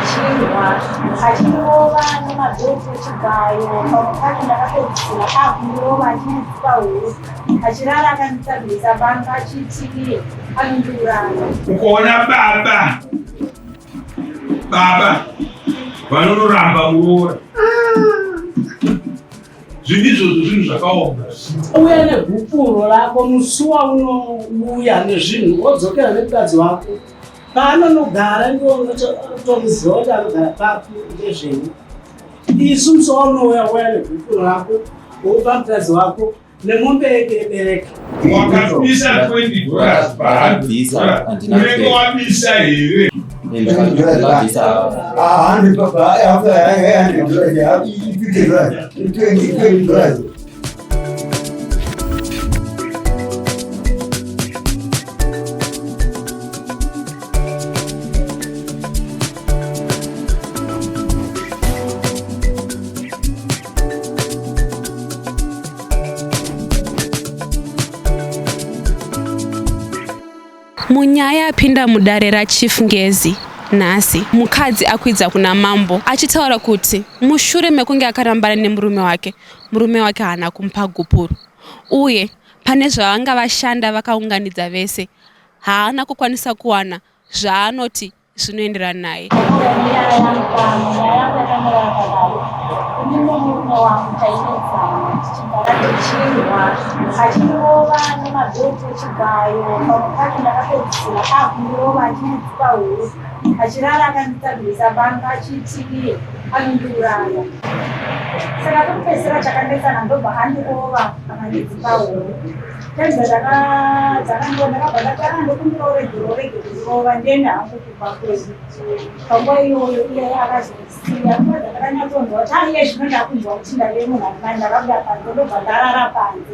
chirwa achirova nemabheti echigayo pamukati ndakapedzisira akurova achinidzika huru achirara akanitsabisa banga achiti anondiuraya. Ukaona baba vanonoramba kuroora zvinizvozvo zvinhu zvakaoma. Uya negupuro rako musuwa unouya nezvinhu wodzokera nemukadzi wako paanonogara ndiwo unotomuziva kuti anogara papi ndezvenyu. Isu musuwa unouya uya negupuro rako woupa mukadzi wako nemombe yebereka. Wakabisa $20 paari unenge wabisa here? Munyaya yapinda mudare raChief Ngezi nhasi, mukadzi akwidza kuna mambo achitaura kuti mushure mekunge akarambana nemurume wake haana kumupa gupuro, uye pane zvavanga vashanda vakaunganidza vese haana kukwanisa kuwana zvaanoti zvinoenderana naye. Achirova nemabheti echigayo pamukati ndakapedzisira akurova achinidzika huru achirara akanitsabisa banga achiti anondiuraya. Saka kupedzisira chakandesana ndobva andirova akandidzika huru. Tenzi dzakandiro ndakabva ndatanga ndokundiroregerova ndiende hangu kubva kwezi. Panguva iyoyo iye akazosiya dzakanyatsoonzwa kuti aiye zvino ndakunzwa kuti ndave munhu arimai ndakabuda panze ndobva ndarara panze.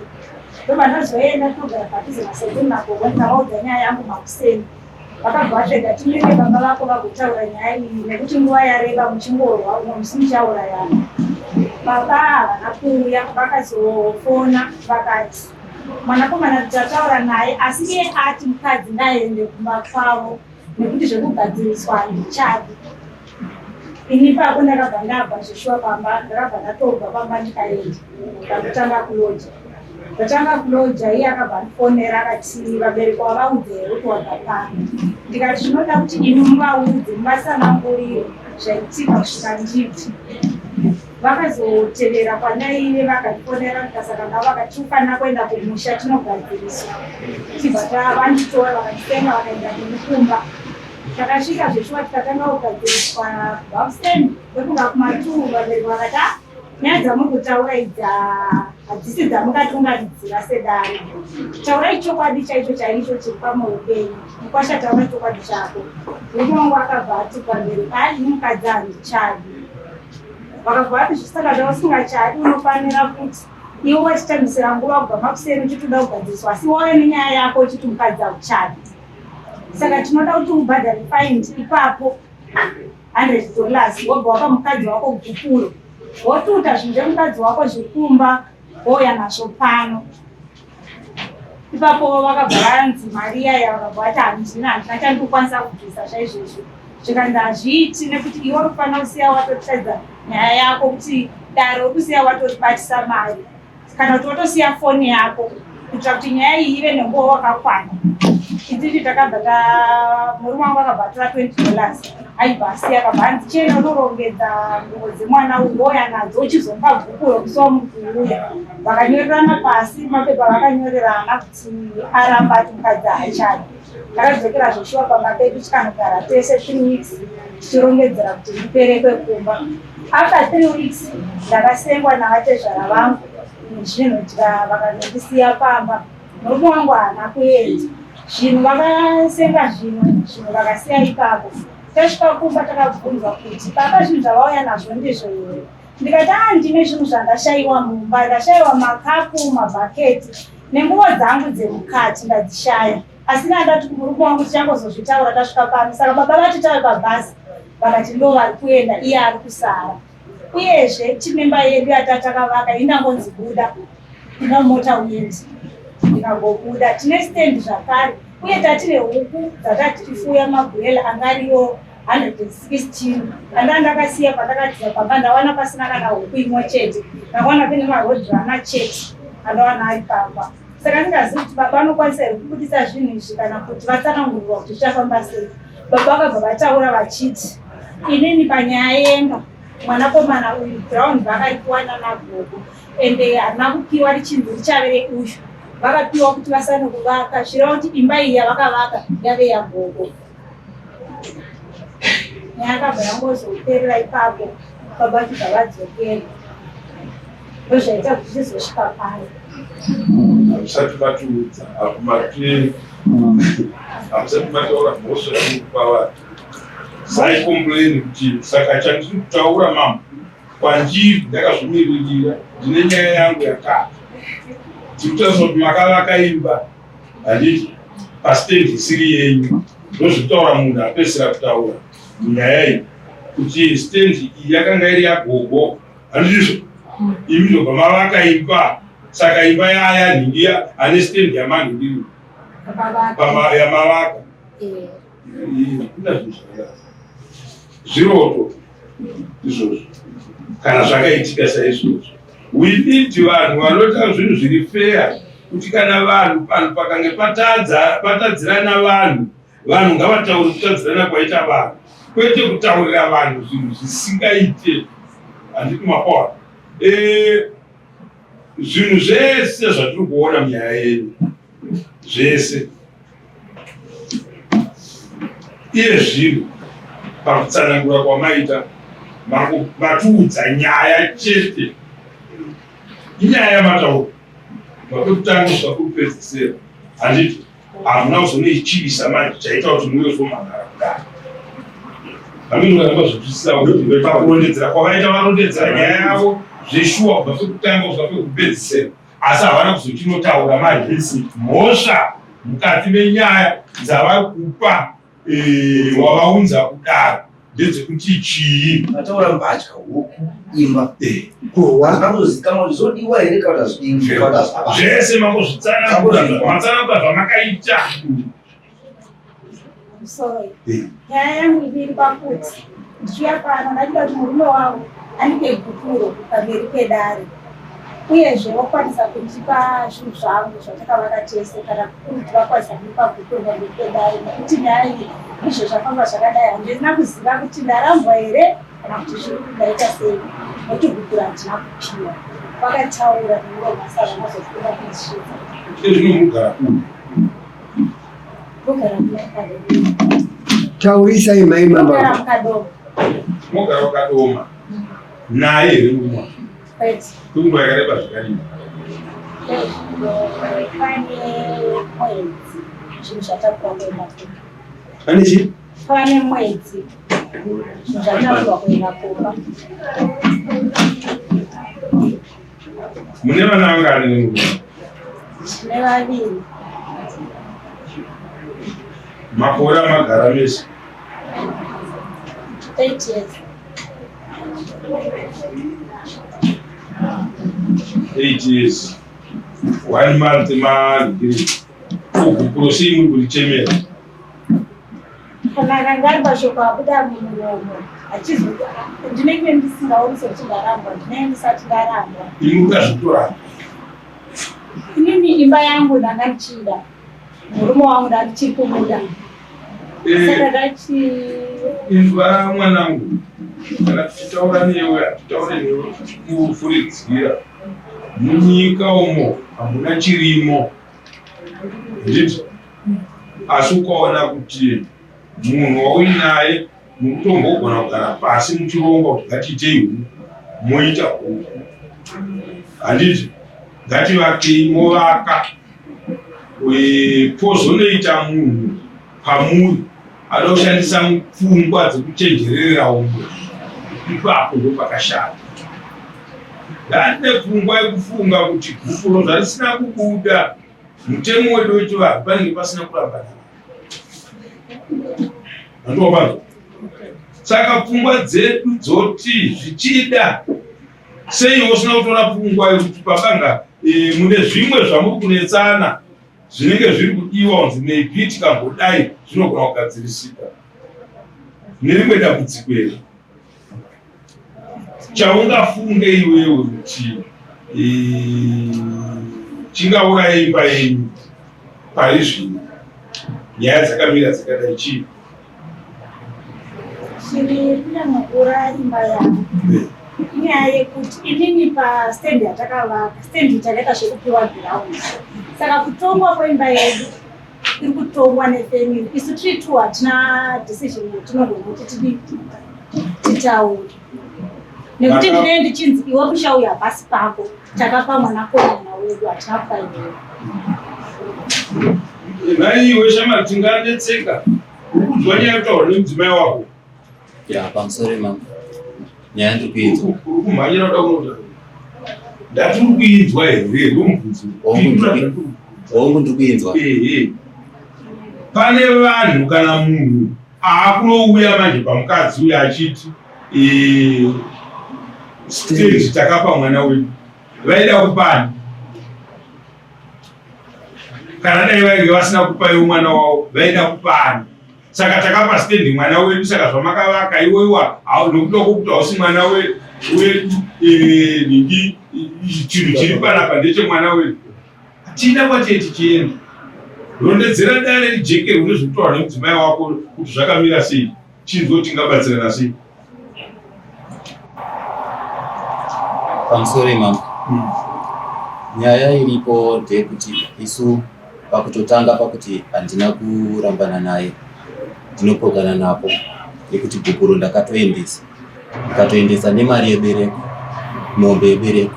Ndobva ndazoenda togara padhuze naSeven Magogo ndakaudza nyaya yangu makuseni. Vakabva vasvega timire baba vako vagotaura nyaya iyi nekuti nguva yareba muchingorwa umwe musi muchaurayana. Baba havana kuuya vakazofona vakati mwanakomana tichataura naye asi iye ati mukadzi ngaende kumba kwavo nekuti zvekugadziriswa handichadi. Ini pako ndakabva ndabva zveshuwa pamba ndakabva ndatobva pamba ndikaenda ndakutanga kuloja. Ndatanga kuloja iye akabva ndifonera akati vabereki vavaudze here kuti wabva pano. Ndikati zvinoda kuti imi muvaudze muvasanangurire zvaitika kusvika nditi. Vakazotevera kwanyaive vakatifonera ndikasaka navo vakati ufanira kuenda kumusha tinogadziriswa. Tibva vanditora vakatitenga vakaenda nemukumba. Takasvika zveshuwa tikatanga kugadziriswa bhauseni vekuga kumaturu vabereki vakati nyaya dzamuri kutaura idzi hadzisi dzamungatunganidzira sedare. Taurai chokwadi chaicho chaicho chiri pamwoyo penyu. Mukwasha taura chokwadi chako. Murume wangu akabva ati pamberi ai mukadzi handichadi. Vakabva vati zvisaka zvausingachadi unofanira kuti iwe wachitamisira nguva kubva makuseni uchitoda kugadziriswa asi wauya nenyaya yako uchiti mukadzi hauchadi. Saka tinoda kuti ubhadhare faini ipapo $100 wobva wapa mukadzi wako gupuro. Wotuta zvinhu zvemukadzi wako zvikumba wouya nazvo pano. Ipapo vakabva vanzi Maria vakabva vati handina chandikukwanisa kubvisa chaizvozvo. Zvikanzi hazviiti nekuti iwe unofanira kusiya watotadza nyaya yako kuti dare wokusiya watoribatisa mari kana kuti wotosiya foni yako kuitira kuti nyaya iyi ive nenguva wakakwana. Idzichi takabva murume wangu akabva atora $20 aibva asiya akabva anzi chena unorongedza nguo dzemwana uyu wouya nadzo uchizomba gupuro musuwa mukuuya. Vakanyorerana pasi mapepa vakanyorerana kuti aramba ati mukadzi haachadi. Takadzokera zveshuwa pamba pedu tikanogara tese 3 weeks tichirongedzera kuti ndiperekwe kumba. After 3 weeks ndakasengwa navatezvara vangu nezvinodya vakanondisiya pamba. Murume wangu haana kuenda. Zvinhu vakasenga zvinhu vakasiya ipapo. Tasvika kumba takabvunzwa kuti baba zvinhu zvavauya nazvo ndizvo here. Ndikati ndine zvinhu zvandashayiwa mumba, ndashayiwa makapu, mabhaketi nenguvo dzangu dzemukati ndadzishaya. Asi ndati murume wangu tichangozozvitaura tasvika pano. Saka baba vati tave pabhazi vakati ndo vari kuenda iye ari kusara. Uyezve chimemba yedu yatatakavaka indangonzi buda ina mota uyendi. Ndikagobuda tine stand zvakare uye tatine huku dzatatichifuya magwela angariyo 116 anda ndakasiya pandakadzira pamba ndawana pasina kana huku imwe chete ndakuwana pane marodhana chete andawana ari pamba saka ndingazivi kuti baba anokwanisa here kubudisa zvinhu izvi kana kuti vatsanangurirwa kuti zvichafamba sei. Baba vakabva vataura vachiti inini panyaya yenga mwanakomana uyu ground vakaipiwana nagogo ende harina kupiwa richinzi richave uyu vakapiwa kuti vasane kuvaka zvireva kuti imba iyi yavakavaka yave yagogo. Nyakabva yangozoperera ipapo baba chibva vadzokera ndozvaita kuti chizosvika pano. Hamusati matiudza hamusati mataura mhosva yamukupa vanhu saikomplaini kuti saka chandiri kutaura mama kwandiri ndakazvimirira ndine nyaya yangu yakati tirikutaura kuti makavaka imba handiti pasitendi isiri yenyu ndozvitaura munhu apedzisira kutaura munyaya iyi kuti stendi iyi yakanga iri yagogo handizvo imi ndobva mavaka imba saka imba yaya nhingiya ane stendi yamanhindiri yamavaka kuna zvinhu zvakadaro zviroto izvozvo kana zvakaitika saizvozvo. We need vanhu vanoita zvinhu zviri fair kuti kana vanhu panhu pakange patadzirana vanhu ngavataure kutadzirana kwaita vanhu kwete kutaurira vanhu zvinhu zvisingaite. Handiti mapawa zvinhu zvese zvatiri kuona munyaya yedu zvese iye zvino pakutsanangura kwamaita matiudza nyaya chete inyaya yamataura makekutanga zvakupedzisira handiti hamuna kuzonoichivisa manje chaita kuti muve somagara kudaro hamini ukaramba zvotwisisa kuti pakurondedzera kwavaita varondedzera nyaya yavo zveshuwa kubva pekutanga kusva pekupedzisira asi havana kuzochinotaura manje mhosva mukati menyaya dzavari kupa wavaunza kudaro ndedzekuti chii mataura mbatya huku imba kuhwa makuzikanwa kuti zodiwa here kana zvese makuzvitsanangura zvamakaita. Nyaya yangu iri pakuti ndichiuya pano ndachida kuti murume wavo anike gukuro pamberi pedare uyezve vakwanisa kundipa zvinhu zvangu zvatakavaka tese kana kuti vakwanisa kundipa gukuro pamberi pedare nekuti nyaya iyi izvo zvafamba zvakadai handina kuziva kuti ndarambwa here kana kuti zviri ndaita sei nokuti gukuro handina kupiwa vakataura nemuromo asi havanazofunga kuzvisvitsa. Ezvinomugara Mogara mukadoma. Taurisai mai mama. Mogara mukadoma. Mogara wakadoma. Naye here mumwe. Kunguva yakareba zvakadini? Pane mwedzi zvinhu zvatakurwa kuenda kumba. Pane chii? Pane mwedzi zvinhu zvatakurwa kuenda kumba. Mune vana vangani nemurume? Tine vaviri. Makore amagara mese? 8 years. 8 years. 1 month madegree. Ugukuro sei muri kurichemera? Kana kangari mashoko abuda mumuromo achizoti ndinenge ndisingaoni sekuti ndarambwa ndinenge ndisati ndarambwa. Imi ukazvitora? Inini imba yangu ndanga ndichida murume wangu ndandichiri kumuda saka ndati imba mwanangu kana tichitaura newe hatitaure newe kufuridzira munyika umo hamuna chirimo nditi asi ukaona kuti munhu wauinaye mukutombogona kugara pasi muchironga kuti ngatiitei huku moita huku handiti ngativakei movaka pozonoita munhu pamuri ada kushandisa pfungwa dzekuchenjerera umwe ipapo ndo pakashata. Ndane pfungwa yekufunga kuti gukuro zvarisina kubuda mutemo wedu wechivanhu panenge pasina kurambana. Handobazva. Saka pfungwa dzedu dzoti zvichida sei usina kutora pfungwa yekuti pabanga mune zvimwe zvamuri kunetsana zvinenge zviri kudiwa kunzi maybe tikamgodai zvinogona kugadzirisika. nerimwe dambudzikwera chaungafunge iwewe kuti chingauraya imba yenyu pari zvino nyaya dzakamira dzakadai chii? Chiri kunyanya imba yangu inyaya yekuti inini pastendi yatakavaka, stendi takaita zvekupiwa ground, saka kutongwa kwemba yedu iri kutongwa nefamily. Isu tiri tu hatina decision yatinogona kuti titaure, nekuti ndinenge ndichinzi iwe kushauya pasi pako, takapa mwanakomana wedu, hatina kupa iwewe. Naiwe shamari tingadetseka kunzwa nyaya yataura nemudzimai wako. Pamusoro mama nyaya ndiri kuinzwa. Uri kumhanyira kuda kunotaura ndati uri kuinzwa here ndomubvunzo hongu ndiri kuinzwa. Pane vanhu kana munhu aakunouya manje pamukadzi uyo achiti stage takapa mwana wedu vaida kupani, kana dai vainge vasina kupa iwe mwana wavo vaida kupani, saka takapa stendi mwana wedu. Saka zvamakavaka iwewa nokudoko kuti hausi mwana wedu ningi chinhu chiri panapa ndechemwana wedu, hatina kwatei tichienda. Rondedzera dare rijeke runezvekutaura nemudzimai wako kuti zvakamira sei, chinzwo tingabatsirana sei. Pamusoro mama nyaya iripo ndeyekuti isu pakutotanga pakuti handina kurambana naye ndinopokana napo nekuti bhukuro ndakatoendesa nemari yebereko, mombe yebereko,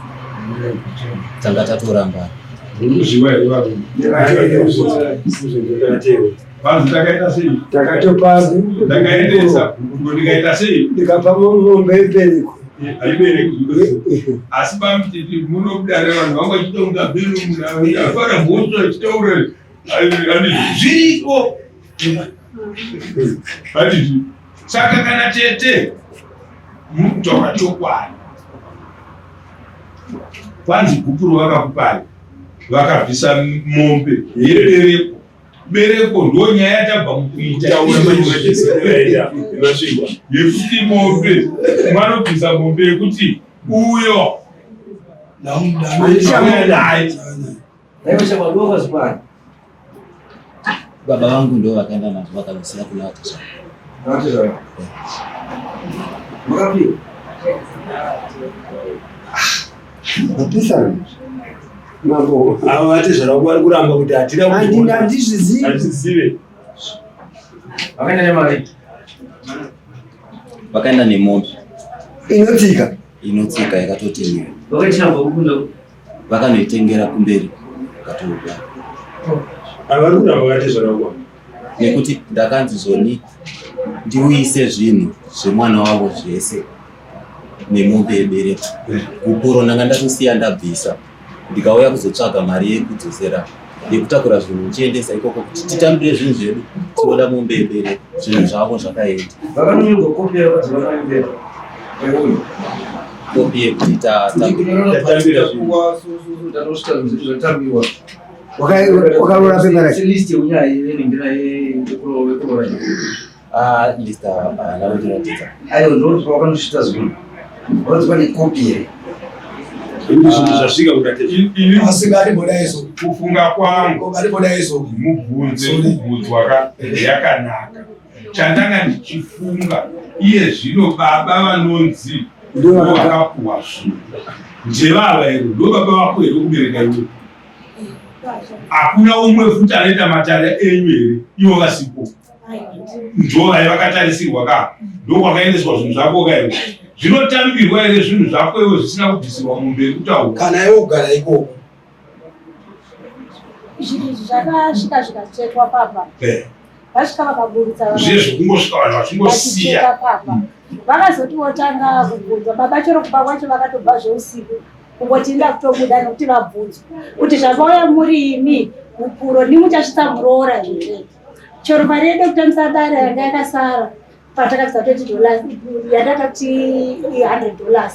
tanga tatorambana. Vanhu takaita sei? Takatopazi. Ndakaendesa ndikaita sei? Ndikapa mombe yebereko. Asi pamutiti munobudare vanhu vanga chitonga bhiru afara mhosva achitaura zviriko hatizvi. Saka kana tete mutaura chokwadi, kwanzi bhukuru vakakupai vakabvisa mombe yebereko. Bereko ndo nyaya yatabva mukuita yekuti mombe vanobvisa mombe yekuti uyo baba vangu ndo vakaenda nazvo vakavisiya kuna vatezva. Mambo avo vatezvara vari kuramba kuti handizvizive. vakaenda nemari, vakaenda nemombe Inotsika yakatotengewa, vakachamba kukunda vakanoitengera kumberi katoupa. vari kuramba vatezvara kwa nekuti ndakanzi zoni ndiuyise zvinhu zvemwana wavo zvese nemombe yebereko. Bhukuro ndanga ndatosiya ndabvisa, ndikauya kuzotsvaga mari yekudzosera yekutakura zvinhu uchiendesa ikoko kuti titambire zvinhu zvedu, tinoda mombe yebereko, zvinhu zvavo zvakaenda. vakanonyorwa kopi yakati vakaendera kopi yekuti tatambira zvatambiwa wakarora pemarati list yenyaya yenengera yekurora lista navondiratidza aiwa ndo vakanosvita zvinhu vanoti pane kopi here zvasvika kufunga kwangu mubvunzo yakanaka. Chandanga ndichifunga iye zvino baba vanonzi ndo vakapuwa zvinhu njevava here ndo baba vako here kubereka iwe. Hakuna umwe futi anoita matare enyu here ivo vasipo, ndo vai vakatarisirwa ka ndo kwakaendeswa zvinhu zvako ka here. Zvinotambirwa here zvinhu zvako iwe zvisina kubvisirwa mumberi kutaura kana iwe kugara ikoko. Zvinhu zvakasvika zvikachekwa papa, vasvika vakaburutsa zvezvo kungosvika vanhu vachingosiya papa, vakazoti votanga kubvunzwa. Baba chero kuba kwacho vakatobva zveusiku kungoti inda kutobuda nekuti vabvunzwa kuti zvakauya muri imi bhukuro ndimuchasvitsa muroora here. Chero mari yedu kutambisa dare yanga yakasara patakabvisa $20 yandakati $100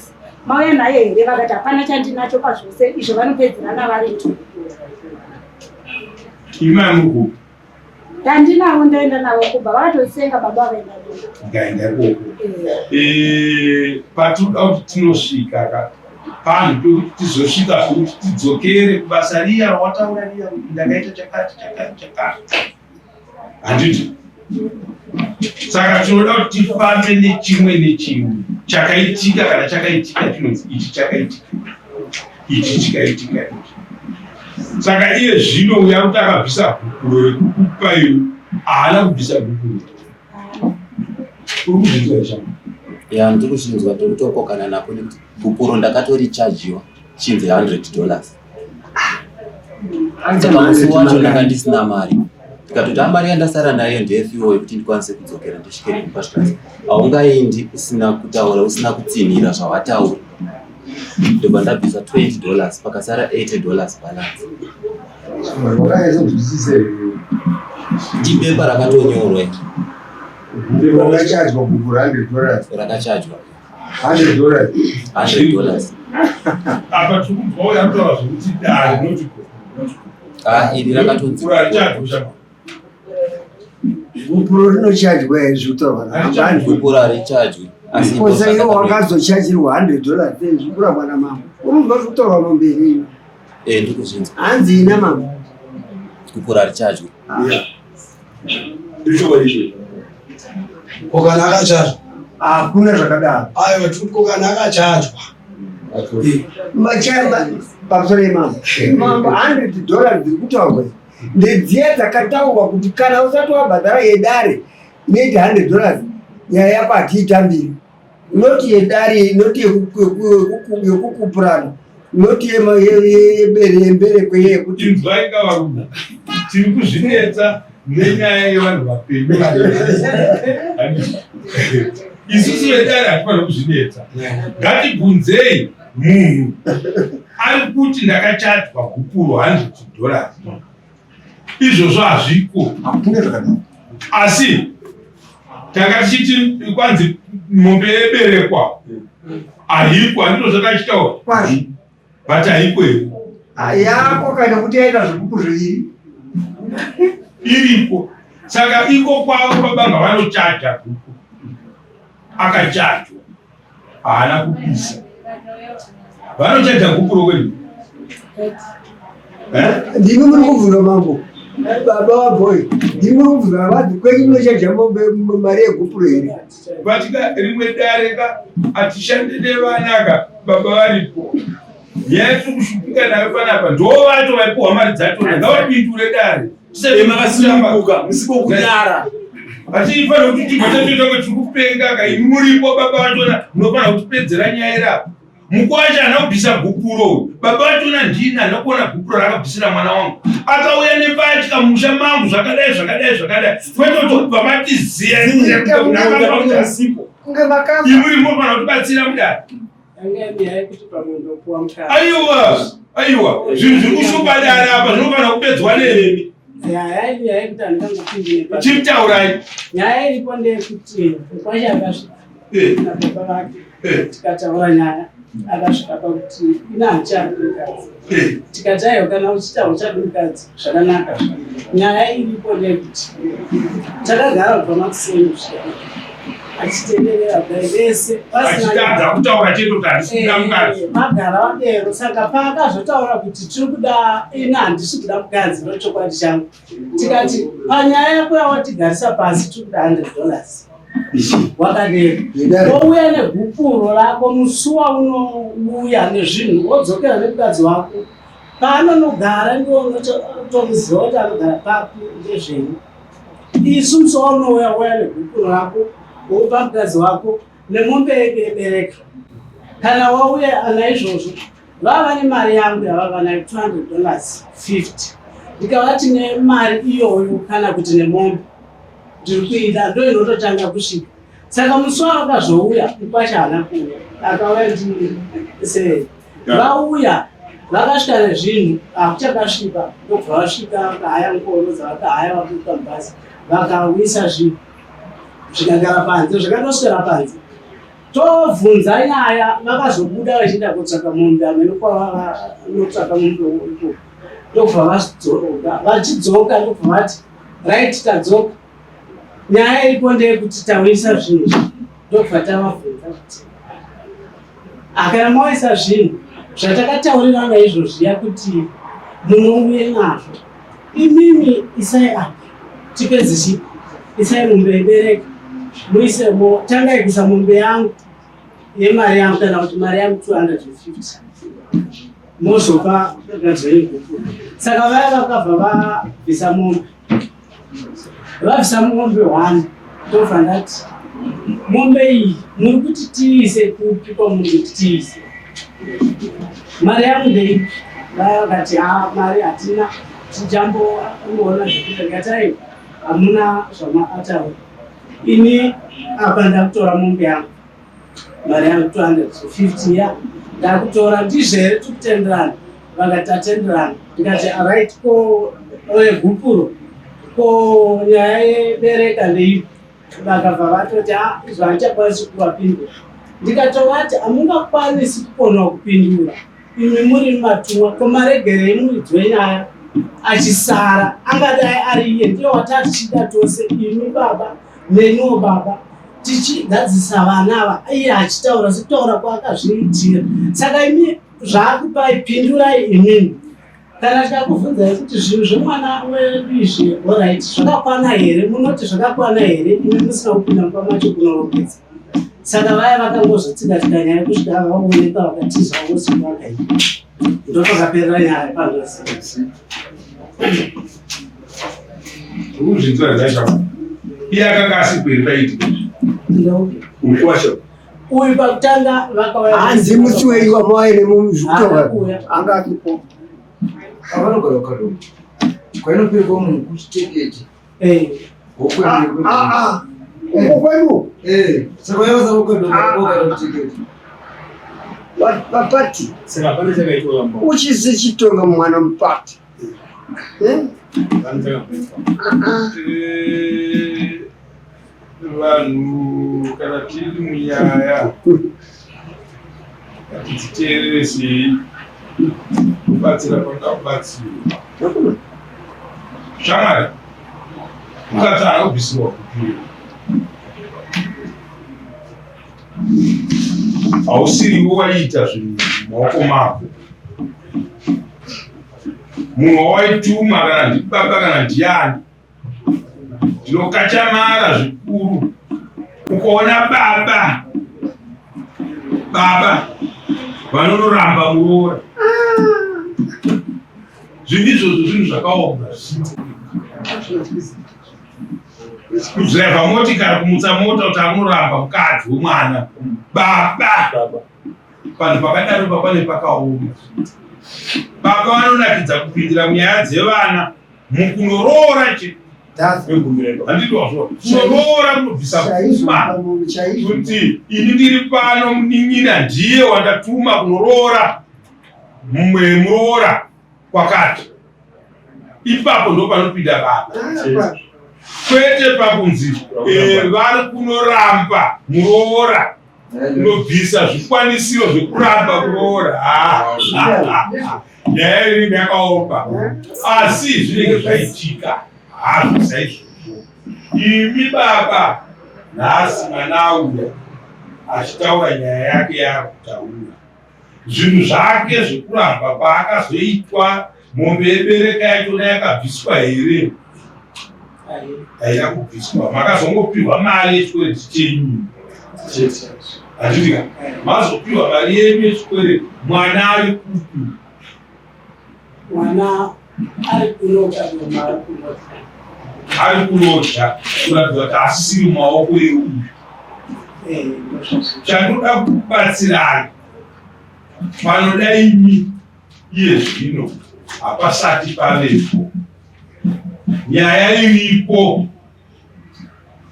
mauya nayo here. Vakati hapana chandinacho pazvose izvo vanopedzerana varitu. imai muku Tandinawo ndaenda nawo kubva vatosenga baba vaenda ngaenda koko patinoda kuti tinosvika panhu pekuti tizosvika kuti tidzokere kubasa riya rawataura riya ndakaita chakati handiti. Saka tinoda kuti tifambe nechimwe chakaitika kana chakaitika chinonzi ichi chakaitika ichi chikaitika. Saka iye zvino uya kuti akabvisa bhukuro rekukupa iyo haana kubvisa bhukuro uri kuzvinzwa chamo ndiri kuzvinzwa ndokutokokana napo nekuti bhukuro ndakatorichajiwa chinzi $100. Saka musi wacho ndanga ndisina mari ndikatoti mari yandasara nayo ndeyefiwo yekuti ndikwanise kudzokera ndisvike kuPashikazi. Haungaendi usina kutaura usina kutsinhira zvawataura. Ndobva ndabvisa $20 pakasara $80 balance. Ibepa rakatonyorwa rakachajwa bhuku $100 rakachajwa $100 apa tikubva uya kutaura zvokuti dare notiko iri rakatonzi bhukuro rinochajwa zvekutaura bhukuro harichajwi asi kosa iwo wakazochajirwa $100 zvekura mwana mambo unobva kutaura mamberi ndikuzvinzwa hanzi ina mambo bhukuro harichajwi kokana akachajwa hakuna zvakadaro aiwa tikuti kokana akachajwa pamusoro yemambo mambo $100 dziri kutaurwa ndedziya dzakataurwa kuti kana usati wabhadhara yedare inoiti $100 nyaya yako hatiitambiri noti yedare inoti yekukupurana noti yembereko yekuti inzwaika varume tiri kuzvinetsa nenyaya yevanhu vapenyu isusu vedare hatifanira kuzvinetsa. Ngatibvunzei munhu ari kuti ndakachajwa bhukuro $100 izvozvo hazviko asi tanga tichiti kwanzi mombe yeberekwa haiko handizvo zvakachitaura but haiko yako kana kuti yaita zvibhuku zviviri iripo. Saka iko kwavo babanga vanochaja bhuku akachajwa haana kupisa vanochaja bhuku rokwedi ndimi muri kubvunza mambo baba wabhoyi ndimi muri kubvunza vati kwenyu munochaja mari yegupuro here vatika rimwe dareka atishande nevanaka baba varipo yatiri kushupika nayo panapa ndo vacho vaipuhwa mari dzatona ngavapindure dare makasimuka musikokunyara atifanira kuti tigotatotanga tiri kupenga kai muripo baba vachona munofanira kutipedzera nyaya irapo mukwacha hana kubvisa bhukuro baba vachona ndini hana kuona bhukuro rakabvisira mwana wangu akauya nepatya musha mangu zvakadai kwetotobva matiziya imuri mofanira kutibatsira mudare aiwa zvinhu zviri kushupa dare apa zvinofanira kupedzwa nemi chimutaurai nyaya iripo ndeyekuti mukwacha akasvika nababa vake tikataura nyaya akasvika pakuti ina hachadi mukadzi tikati aiwa kana uchita uchadi mukadzi zvakanaka nyaya iripo ndeyekuti takagara kubva makuseni kusvika achitenderera kudai vese achitadza kutaura cheto kuti handisikuda mukadzi magara vadero saka paakazotaura kuti tiri kuda ina handisi kuda mukadzi nochokwadi changu tikati panyaya yako yawatigarisa pasi tiri kuda $100 wakadero wouya nebhukuro rako musi waunouya nezvinhu wodzokera nemukadzi wako paanonogara ndiwo unotomuziva kuti anogara papi ndezvenyu isu musi waunouya uya nebhukuro rako upa mukadzi wako nemombe yebereka kana wauya naizvozvo vava nemari yangu yavava nayo $200 ndikavati nemari iyoyo kana kuti nemombe ndiri kuida ndo inototanga kusvika saka musi wavakazouya mukwacha hana kuuya akauya ndise vauya vakasvika nezvinhu hakuchakasvipa ndobva vasvika vakahaya ngoro dzavakahaya vakuika mubhazi vakawisa zvinhu zvikagara panze zvakatoswera panze tobvunza nyaya vakazobuda vachienda kutsvaka mombe amene kwavanotsvaka mombe uko ndobva vazidzoka vachidzoka ndobva vati right tadzoka nyaya iripo ndeyekuti tauyisa zvinhu ndobva tavabvunza kuti akana mauyisa zvinhu zvatakataurirana izvozviya kuti munouye nazvo imimi isai apa tipedzi chipo isai mombe ibereka muisemo tangai kuisa mombe yangu yemari yangu kana kuti mari yangu 250 mozopa gadzeni gupuro. Saka vaya vakabva vabvisa mombe vabvisa mombe 1 tobva ndati mombe iyi muri kuti tiise kupi kwamuri kuti tiise mari yangu ndeipi vaya vakati mari hatina tichamboona zvekuita ngatai hamuna zvamaataura ini apa ndakutora mombe yangu mari yangu 250 ya ndakutora ndizvere tikutenderana vakati atenderana ndikati aright ko gupuro ko nyaya yebereka ndeipi vakabva vatoti izvo handichakwanisi kuvapindura ndikatovati hamungakwanisi kukona kupindura imi muri matumwa komaregerei muridzi nyaya achisara angadai ari iye ndiye watati chida tose imi baba nenuwo baba tichigadzisa vana ava iye achitaura sekutaura kwaakazviitira. Saka imi zvaakupai pindurai imini kana tikakubvunzai kuti zvinhu zvemwana wedu izvi oright zvakakwana here munoti zvakakwana here imi musina kupinda mukamacho kunorongedza. Saka vaya vakangozotsika-tsika nyaya kusvika vaoneka vakatiza vosiku vakaita ndopakaperera nyaya panosi ukuzvinzira zvacho iye akanga asiperi paiti ukwacho uyu pakutanga vakauya hanzi musi weiwa mwaine muzvikutoka anga akipo avanogara wakadoko kwainoperwa munhu kuchiteketi ukwenu saka vaivaza wakadoko kuchiteketi vapati uchisi chitonga mwana mupati vanhu kana tiri munyaya atititeerere sei kubatsira kwakabatsirwa shamwari ukati anobvisirwa kupira hausiriwo waita zvinhu maoko mako munhu wawaituma kana ndibaba kana ndiani ndinokachamara zvikuru ukaona baba vanonoramba muroora zvinhu izvozvo zvinhu zvakaoma kudhiraivha motikari kumutsa mota kuti anoramba mukadzi wemwana baba panhu pakadaro papane pakaoma. Baba vanonakidza kupindira munyaya dzevana mukunoroora handidwazvo kunoroora kunobvisa pfuma kuti ini ndiri pano munin'ina ndiye wandatuma kunoroora mumwe muroora kwakati ipapo ndo panopinda baba kwete pakunzi vari kunoramba muroora unobvisa zvikwanisiro zvekuramba kuroora nyaya iri yakaomba asi zvinenge zvaitika hazvo saizvozvo. Imi baba nhasi mwana auya achitaura nyaya yake yaakutaura zvinhu zvake zvekuramba paakazoitwa mombe yebereka yachona yakabviswa here haina kubviswa makazongopihwa mari yechikwereti chenyu handidika mazopihwa mari yenyu yechikwereti mwana ari kupi mwana ari kunota ari kunota kuratidza kuti asisiri maoko euyu chandoda kubatsirana panoda imi iye zvino hapasati pavepo nyaya iripo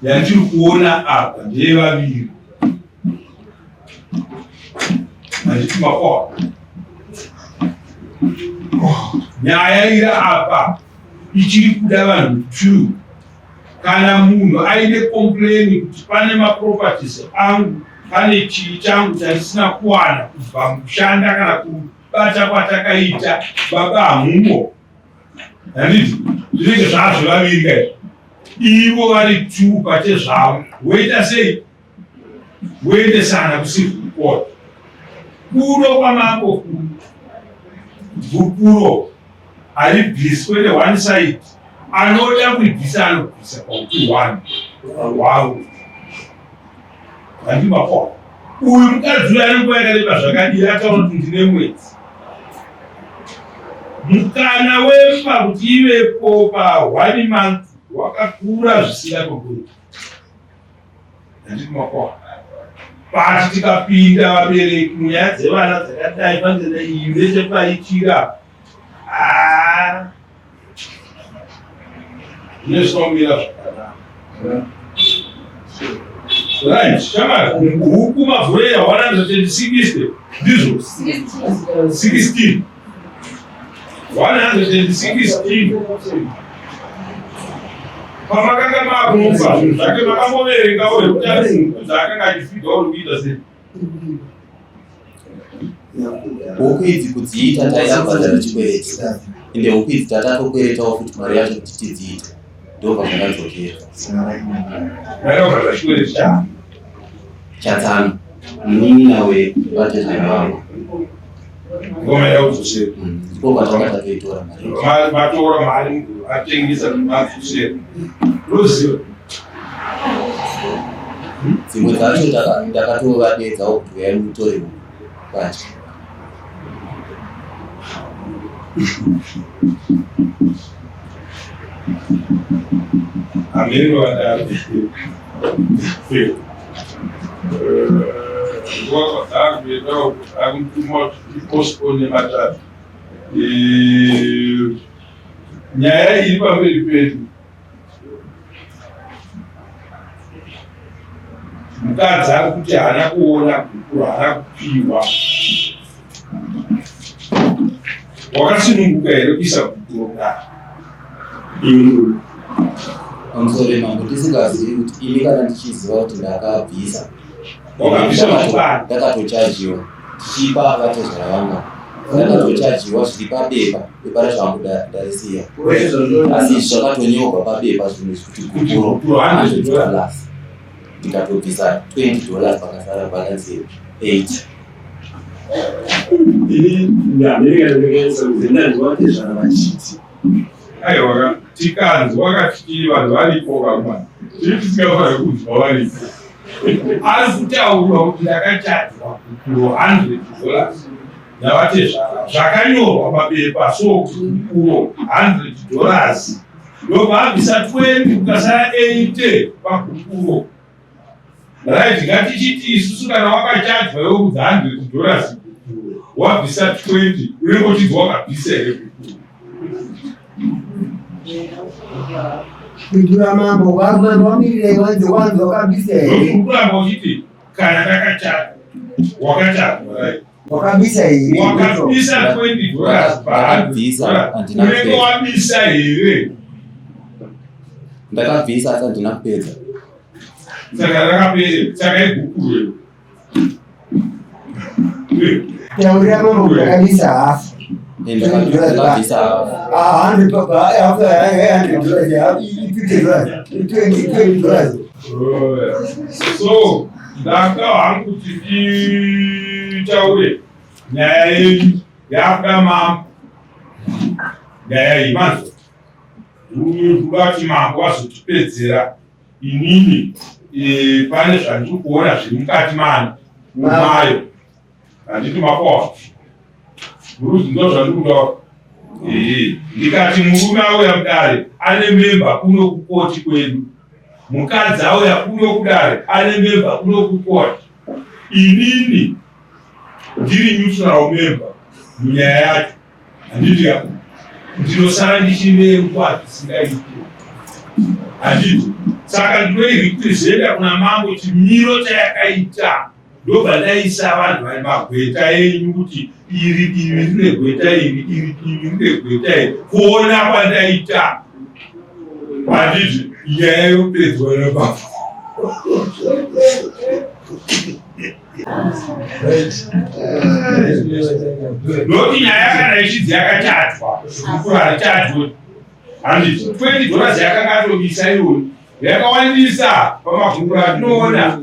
yandiri kuona apa ndeyevaviri handiti makwa nyaya iri apa ichiri kuda vanhu 2 kana munhu aine kompleni kuti pane maproperties angu pane chii changu chandisina kuwana kubva mukushanda kana kubata kwatakaita baba hamumo handiti zvinenge zvazvo vaviri kaizvo ivo vari 2 pachezvavo woita sei woendesana kucivil court kuno kwamambo Gupuro ari bvisi kwete one side anoda kuibvisa anobvisa paupi 1 wavo handimako uyu mukadzi uyo anenguva yakareba zvakadii ataura kuti ndine mwedzi mukana wemba kuti ivepo pa1 month wakakura zvisina kuguru handimako pati tikapinda vabereki munyaya dzevana dzakadai panzenda iyi nechepaichira nezvinomira zvakanaka right shamara huku mavhurera 160 ndizvo 16 116 pamakanga makufa zvake makamboverengawo ekuti dzaakanga achifidwa uri kuita sei huku idzi kudziita taidabhadhara chikwereti ende huku idzi tatatokweretawo kuti mari yacho kuti tidziite ndobva zvakadzokera ndaikabhadhara chikwereti chatsano munin'ina wevatezvana vavo ngoma yakudzosera ndipo kwatanga takaitora mari matora mari atengesa madzosera ruzivo dzimwe dzacho ndakatovadedzawo kuti uyai mutore huku kwacho ameno vadaro wakadaro akutuma postpone matatu nyaya iri pamberi pedu mukadzi ari kuti haana kuona gukuru haana kupiwa wakasununguka here kuisa gukuru kudaro pamusoro mambo tisingazivi kuti ini kana ndichiziva kuti ndakabvisa ndakatochajiwa tichipa vatezvara vanga ndakatochajiwa zviri pabepa bepa razvangu ndarisiya asi zvakatonyorwa pabepa zvinhu zvikuti gukuru $100 ndikatobvisa $20 pakasara balansi 8 aiwa tikanzi wakati vanhu varipo vamwana tiri tisingafanira kunzwa varipo ari kutaurwa kuti ndakachadzwa kukuru $100 navatezvara zvakanyorwa pabepa so kukuru $100 ndobva abvisa 20 kukasara 8 pakukuru right ngatichiti isusu kana wakachadzwa iwe kudza $100 kukuru wabvisa 20 unengochidzi wakabvisa here kukuru kuitira mambo wamirire wanzi wakabvisa here kuramba uchiti kana takachadzwa wakachadzwa right wakabvisa here wakabvisa $20 pa$100 unenge wabvisa here ndakabvisa asi handina kupedza saka rakapera saka igukuru taurira mambo wakabvisa hafu ndakabvisa $100 so ndaka hangu kuti titaure nyaya yenyu yakuda mambo nyaya iyi manzo kudati mambo azotipedzera inini pane zvandiri kuona zviri mukati mayo handiti makoa muruzi ndo zvandiri kutaura ndikati murume auya kudare ane memba kuno kukoti kwedu mukadzi auya kuno kudare ane memba kuno kukoti inini ndiri neutral member munyaya yacho handiti ndinosara ndichinemba dzisingaiti handiti saka ndinoirepresenta kuna mambo kuti miro chayakaita ndobva ndaisa vanhu vari magweta enyu kuti iri divi rine gweta iri divi rine gweta iri kuona kwandaita handiti nyaya yopedzwa nababa noti nyaya kana ichidzi yakachadzwa kukuru harichatwe handiti $20 yakanga atobisa iyoyo yakawandisa pamagungura atinoona.